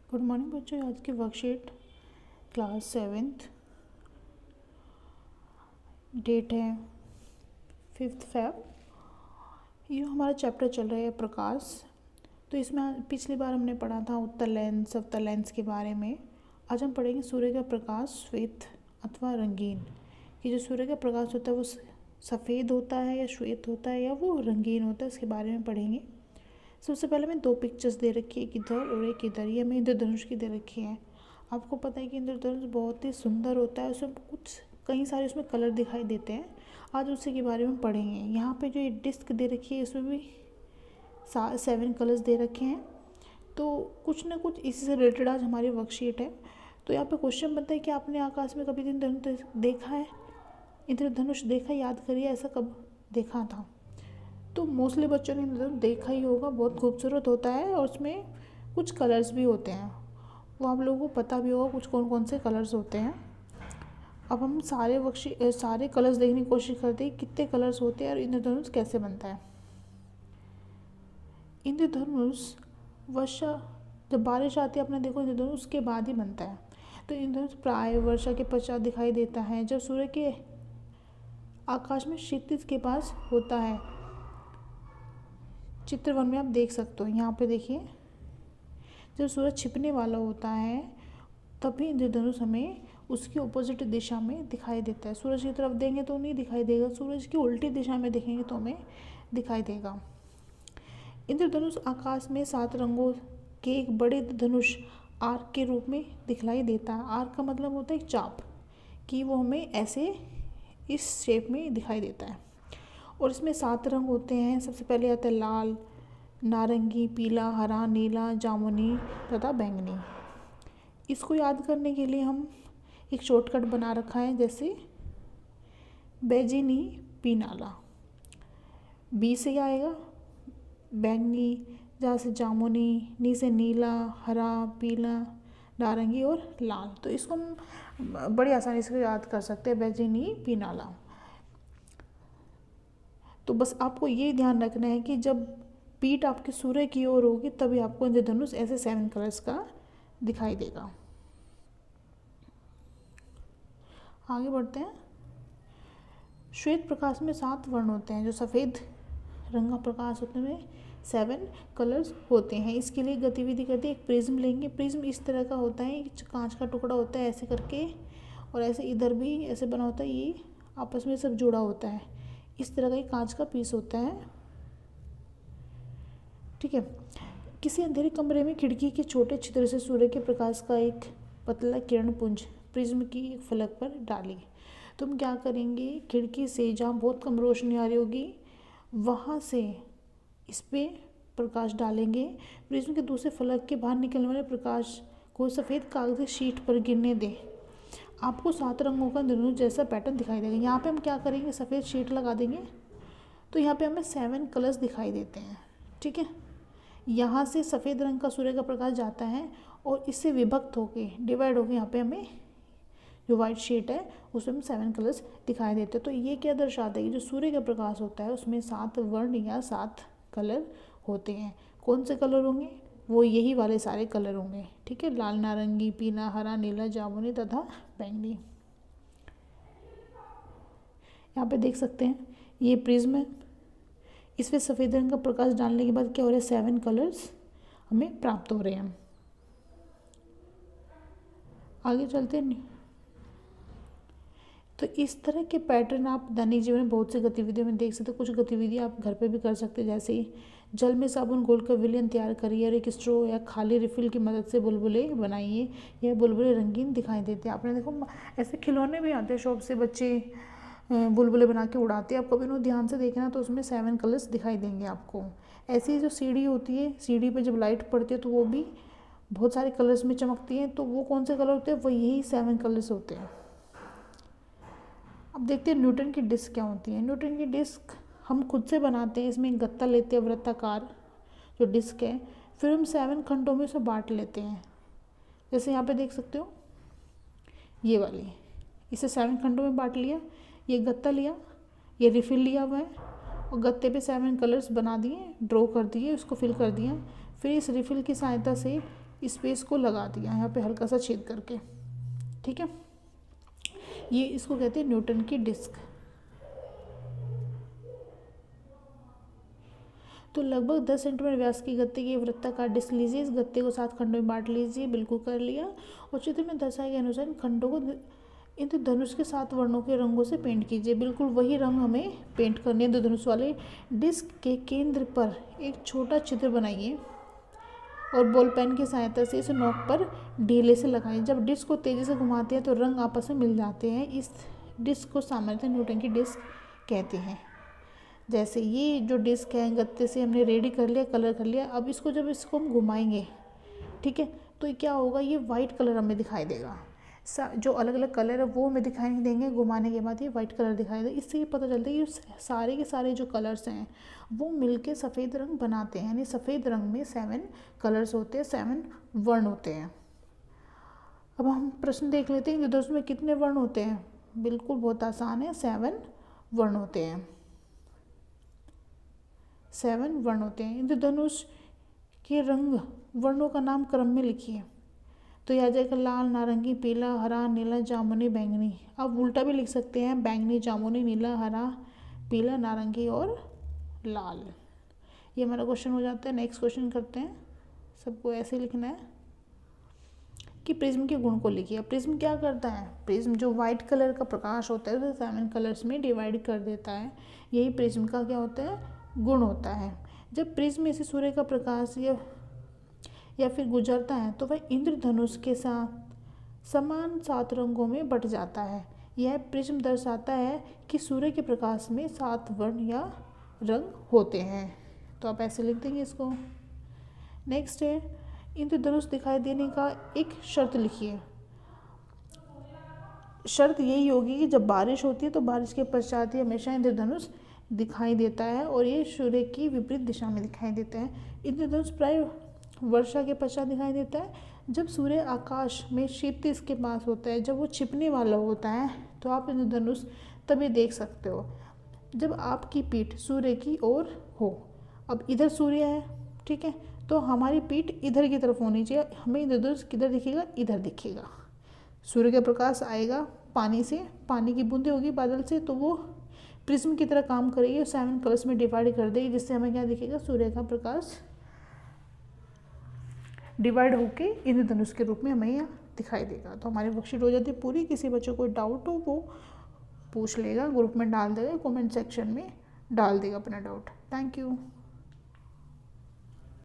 Good morning बच्चों। आज की वर्कशीट क्लास 7th, डेट है 5 Feb। ये हमारा चैप्टर चल रहा है प्रकाश। तो इसमें पिछली बार हमने पढ़ा था उत्तर लेंस अवतल लेंस के बारे में। आज हम पढ़ेंगे सूर्य का प्रकाश श्वेत अथवा रंगीन। कि जो सूर्य का प्रकाश होता है वो सफ़ेद होता है या श्वेत होता है या वो रंगीन होता है, इसके बारे में पढ़ेंगे। सबसे पहले मैं दो पिक्चर्स दे रखी है, एक इधर और एक इधर। ये हमें इंद्रधनुष की दे रखी है। आपको पता है कि इंद्रधनुष बहुत ही सुंदर होता है, उसमें कई सारे उसमें कलर दिखाई देते हैं। आज उसी के बारे में पढ़ेंगे। यहाँ पे जो ये डिस्क दे रखी है इसमें भी 7 कलर्स दे रखे हैं। तो कुछ ना कुछ इसी से रिलेटेड आज हमारी वर्कशीट है। तो यहाँ पे क्वेश्चन बनता है कि आपने आकाश में कभी इंद्रधनुष देखा है? इंद्रधनुष देखा, याद करिए ऐसा कब देखा था। तो मोस्टली बच्चों ने इंद्रधनुष देखा ही होगा। बहुत खूबसूरत होता है और उसमें कुछ कलर्स भी होते हैं, वो आप लोगों को पता भी होगा कुछ कौन कौन से कलर्स होते हैं। अब हम सारे कलर्स देखने की कोशिश करते हैं कितने कलर्स होते हैं और इंद्रधनुष कैसे बनता है। इंद्रधनुष वर्षा, जब बारिश आती है अपने देखो इंद्रधनुष उसके बाद ही बनता है। तो इंद्रधनुष प्राय वर्षा के पश्चात दिखाई देता है, जब सूर्य के आकाश में क्षितिज के पास होता है। चित्र 1 में आप देख सकते हो। यहाँ पे देखिए, जब सूरज छिपने वाला होता है तभी इंद्रधनुष हमें उसकी ऑपोजिट दिशा में दिखाई देता है। सूरज की तरफ देंगे तो नहीं दिखाई देगा, सूरज की उल्टी दिशा में देखेंगे तो हमें दिखाई देगा। इंद्रधनुष आकाश में 7 रंगों के एक बड़े धनुष आर्क के रूप में दिखलाई देता है। आर्क का मतलब होता है एक चाप, कि वो हमें ऐसे इस शेप में दिखाई देता है। और इसमें 7 रंग होते हैं। सबसे पहले आता है लाल, नारंगी, पीला, हरा, नीला, जामुनी तथा बैंगनी। इसको याद करने के लिए हम एक शॉर्टकट बना रखा है, जैसे बैजिनी पीनाला। बी से क्या आएगा? बैंगनी, जहाँ से जामुनी, नी से नीला, हरा, पीला, नारंगी और लाल। तो इसको हम बड़ी आसानी से याद कर सकते हैं, बैजिनी पीनाला। तो बस आपको ये ध्यान रखना है कि जब पीठ आपके सूर्य की ओर होगी तभी आपको इंद्रधनुष ऐसे 7 कलर्स का दिखाई देगा। आगे बढ़ते हैं। श्वेत प्रकाश में 7 वर्ण होते हैं। जो सफ़ेद रंग का प्रकाश होते हैं 7 कलर्स होते हैं। इसके लिए गतिविधि करते हैं, एक प्रिज्म लेंगे। प्रिज्म इस तरह का होता है, कांच का टुकड़ा होता है ऐसे करके, और ऐसे इधर भी ऐसे बना होता है, ये आपस में सब जुड़ा होता है। इस तरह का एक कांच का पीस होता है, ठीक है। किसी अंधेरे कमरे में खिड़की के छोटे छिद्र से सूर्य के प्रकाश का एक पतला किरण पुंज प्रिज्म की एक फलक पर डाली। तो हम क्या करेंगे, खिड़की से जहाँ बहुत कम रोशनी आ रही होगी वहाँ से इस पर प्रकाश डालेंगे। प्रिज्म के दूसरे फलक के बाहर निकलने वाले प्रकाश को सफ़ेद कागज़ी शीट पर गिरने दें। आपको 7 रंगों का इंद्रधनुष जैसा पैटर्न दिखाई देगा। यहाँ पे हम क्या करेंगे, सफ़ेद शीट लगा देंगे तो यहाँ पे हमें 7 कलर्स दिखाई देते हैं, ठीक है। यहाँ से सफ़ेद रंग का सूर्य का प्रकाश जाता है और इससे विभक्त होके डिवाइड होके यहाँ पे हमें जो वाइट शीट है उसमें हम 7 कलर्स दिखाई देते हैं। तो ये क्या दर्शाता है कि जो सूर्य का प्रकाश होता है उसमें 7 वर्ण या 7 कलर होते हैं। कौन से कलर होंगे? वो यही वाले सारे कलर होंगे, ठीक है। लाल, नारंगी, पीला, हरा, नीला, जामुनी तथा बैंगनी। यहाँ पे देख सकते हैं ये प्रिज्म है, इस पर सफ़ेद रंग का प्रकाश डालने के बाद क्या हो रहा है, 7 कलर्स हमें प्राप्त हो रहे हैं। आगे चलते हैं। तो इस तरह के पैटर्न आप दैनिक जीवन में बहुत सी गतिविधियों में देख सकते हो। कुछ गतिविधियाँ आप घर पे भी कर सकते हैं, जैसे जल में साबुन घोलकर विलयन तैयार करिए और एक स्ट्रो या खाली रिफिल की मदद से बुलबुले बनाइए। यह बुलबुले रंगीन दिखाई देते हैं। आपने देखो ऐसे खिलौने भी आते हैं शॉप से, बच्चे बुलबुले बना के उड़ाते हैं। आप कभी उन्हें ध्यान से देखना तो उसमें 7 कलर्स दिखाई देंगे आपको। ऐसी जो सीढ़ी होती है, सीढ़ी पर जब लाइट पड़ती है तो वो भी बहुत सारे कलर्स में चमकती है। तो वो कौन से कलर होते हैं? वो यही 7 कलर्स होते हैं। अब देखते हैं न्यूटन की डिस्क क्या होती है। न्यूटन की डिस्क हम खुद से बनाते हैं। इसमें एक गत्ता लेते हैं, वृत्ताकार जो डिस्क है, फिर हम 7 खंडों में उसे बांट लेते हैं। जैसे यहाँ पे देख सकते हो ये वाली, इसे 7 खंडों में बांट लिया। ये गत्ता लिया, ये रिफिल लिया हुआ है और गत्ते पे 7 कलर्स बना दिए, ड्रॉ कर दिए, उसको फिल कर दिया। फिर इस रिफिल की सहायता से स्पेस को लगा दिया यहाँ पे हल्का सा छेद करके, ठीक है। ये इसको कहते हैं न्यूटन की डिस्क। तो लगभग 10 सेंटीमीटर व्यास की गत्ते की वृत्ताकार डिस्क लीजिए। इस गत्ते को 7 खंडों में बांट लीजिए। बिल्कुल कर लिया। और चित्र में दर्शाए गए अनुसार इन खंडों को इंद्रधनुष के 7 वर्णों के रंगों से पेंट कीजिए। बिल्कुल वही रंग हमें पेंट करने। इंद्रधनुष वाले डिस्क के केंद्र पर एक छोटा छिद्र बनाइए और बॉल पेन की सहायता से इस नोक पर ढीले से लगाएं। जब डिस्क को तेज़ी से घुमाते हैं तो रंग आपस में मिल जाते हैं। इस डिस्क को सामान्यतः न्यूटन की डिस्क कहते हैं। जैसे ये जो डिस्क है गत्ते से हमने रेडी कर लिया, कलर कर लिया। अब इसको जब इसको हम घुमाएंगे, ठीक है, तो ये क्या होगा, ये वाइट कलर हमें दिखाई देगा। जो अलग अलग कलर है वो हमें दिखाई नहीं देंगे, घुमाने के बाद ये वाइट कलर दिखाई देगा। इससे ये पता चलता है कि सारे के सारे जो कलर्स हैं वो मिलके सफ़ेद रंग बनाते हैं। यानी सफ़ेद रंग में 7 कलर्स होते हैं, 7 वर्ण होते हैं। अब हम प्रश्न देख लेते हैं कि उसमें कितने वर्ण होते हैं। बिल्कुल बहुत आसान है, 7 वर्ण होते हैं। 7 वर्ण होते हैं। इंद्रधनुष के रंग वर्णों का नाम क्रम में लिखिए। तो यह आ जाएगा लाल, नारंगी, पीला, हरा, नीला, जामुनी, बैंगनी। आप उल्टा भी लिख सकते हैं, बैंगनी, जामुनी, नीला, हरा, पीला, नारंगी और लाल। ये हमारा क्वेश्चन हो जाता है। नेक्स्ट क्वेश्चन करते हैं। सबको ऐसे लिखना है कि प्रिज्म के गुण को लिखिए। प्रिज्म क्या करता है, प्रिज्म जो वाइट कलर का प्रकाश होता है उसे 7 कलर्स में डिवाइड कर देता है। यही प्रिज्म का क्या होता है, गुण होता है। जब प्रिज्म में से सूर्य का प्रकाश या फिर गुजरता है तो वह इंद्रधनुष के साथ समान 7 रंगों में बट जाता है। यह प्रिज्म दर्शाता है कि सूर्य के प्रकाश में 7 वर्ण या रंग होते हैं। तो आप ऐसे लिख देंगे इसको। नेक्स्ट है, इंद्रधनुष दिखाई देने का एक शर्त लिखिए। शर्त यही होगी कि जब बारिश होती है तो बारिश के पश्चात ही हमेशा इंद्रधनुष दिखाई देता है और ये सूर्य की विपरीत दिशा में दिखाई देता है। इंद्रधनुष प्राय वर्षा के पश्चात दिखाई देता है, जब सूर्य आकाश में क्षितिज के पास होता है, जब वो छिपने वाला होता है तो आप इंद्रधनुष तभी देख सकते हो जब आपकी पीठ सूर्य की ओर हो। अब इधर सूर्य है, ठीक है, तो हमारी पीठ इधर की तरफ होनी चाहिए। हमें इंद्रधनुष किधर दिखेगा, इधर दिखेगा। सूर्य का प्रकाश आएगा पानी से, पानी की बूंदें होगी बादल से, तो वो प्रिज्म की तरह काम करेगी और 7 कलर्स में डिवाइड कर देगी, जिससे हमें क्या दिखेगा, सूर्य का प्रकाश डिवाइड होके इंद्रधनुष के रूप में हमें यहाँ दिखाई देगा। तो हमारी वर्कशीट हो जाती है पूरी। किसी बच्चे को डाउट हो वो पूछ लेगा, ग्रुप में डाल देगा, कमेंट सेक्शन में डाल देगा अपना डाउट। Thank you.